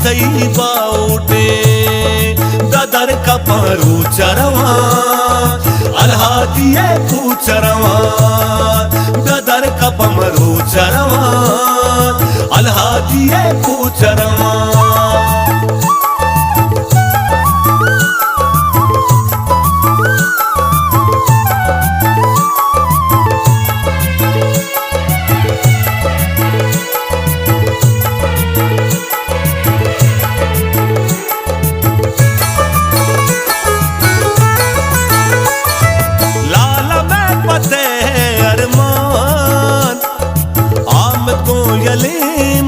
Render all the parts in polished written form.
थई बाउटे ददर कपरू चरवा अलहादी पूचरवा ददर कपमरू चरवा अलहादी पूचरवा।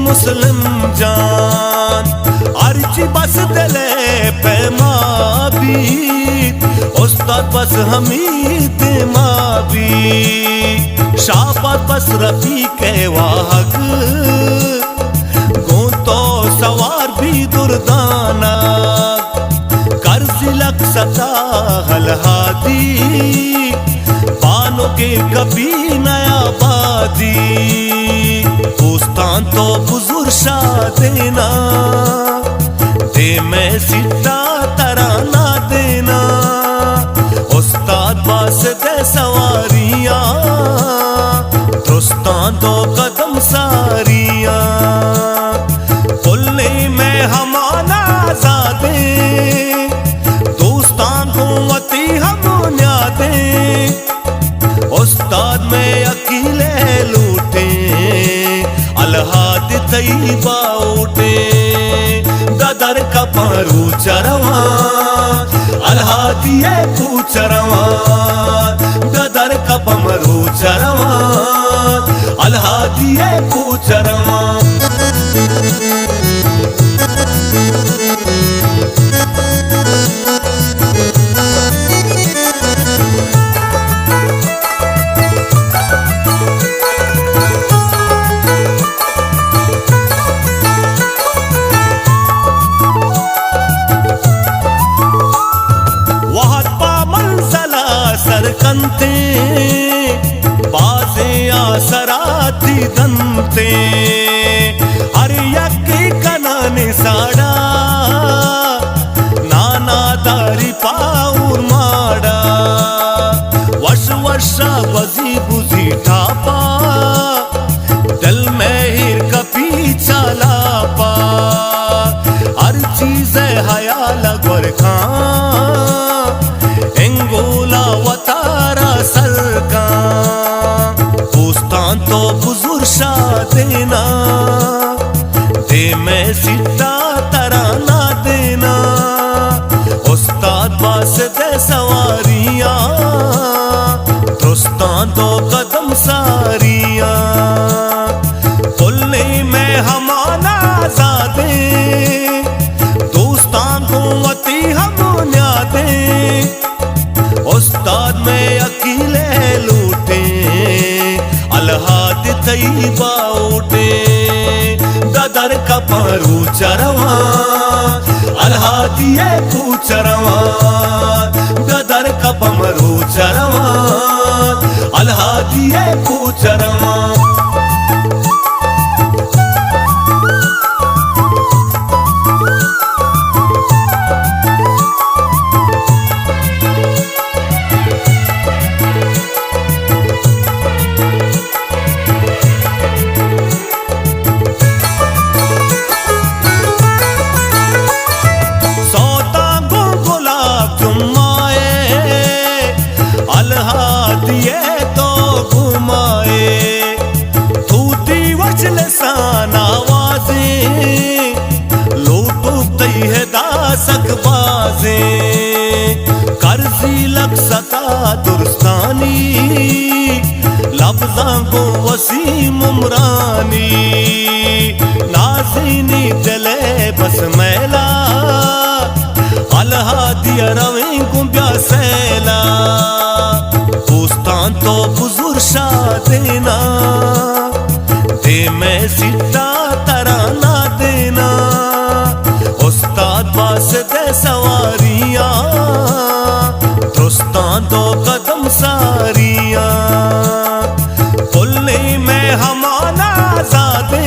मुस्लिम जान अर्जी बस दिले पैमा भी उस्ताद बस हमीद माबी शाबात बस रफीक वाहक गो तो सवार भी दुर्दाना कर्ज लक सता हलहादी पानो के कभी नया बादी दोस्तान तो बुजुर्ग शाह देना दे मैं सिद्धा तराना देना उस्ताद बास दे सवारियां दोस्तान तो कदम सारियां बोलने में हमारा आजादे दोस्तान को वती हम न्यादे उस्ताद में अकेले लूटे अलहाद थई बाउटे ददर कपरू चरवा अलहादी पूचरवा ददर कपमरू चरवा अलहादी पूचरवा। सरकंते बाजे आसराती दंते हर यकी कनाने साड़ा नाना दारी पाऊर माड़ा वश वर्षा बजी बुझी ठापा दिल में हिर कपी चलापा हर चीज हया लगोर खां इंगोला वतारा सरका दोस्तान तो बुजुर्ग शाह देना दे मैं सिद्धा तराना देना उस्ताद बास दे सवारियां दोस्तान तो कदम सारियां बोलने में हमारा आजादे दोस्तान को वती हम न्यादे उस्ताद में अकेले लूटे अलहाद थई बाउटे ददर कपरू चरवा अलहादी पूचरवा ददर कपमरू चरवा अलहादी पूचरवा। तो घुमाए तूती वचल सान आवाजे लूटू है दासक बाजे कर्जी लक सता दुरस्तानी लफ्ज़ां को वसीम उमरानी नाज़ीनी दिले बस मैला अलहादी रवे को प्यासेला दोस्तान तो बुजुर्ग शाह देना दे मैं सिद्धा तराना देना उस्ताद बास दे सवारियां दोस्तान तो कदम सारियां बोलने में हमारा आजादे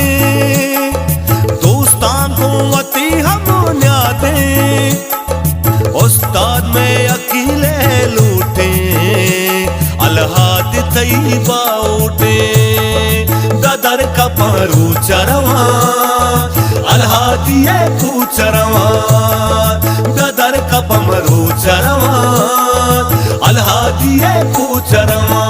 दोस्तान को वती कई बाउटे गदर कपरू चरवा अलहादिये पूचरवा गदर कपमरू चरवा अलहादिये पूचरवा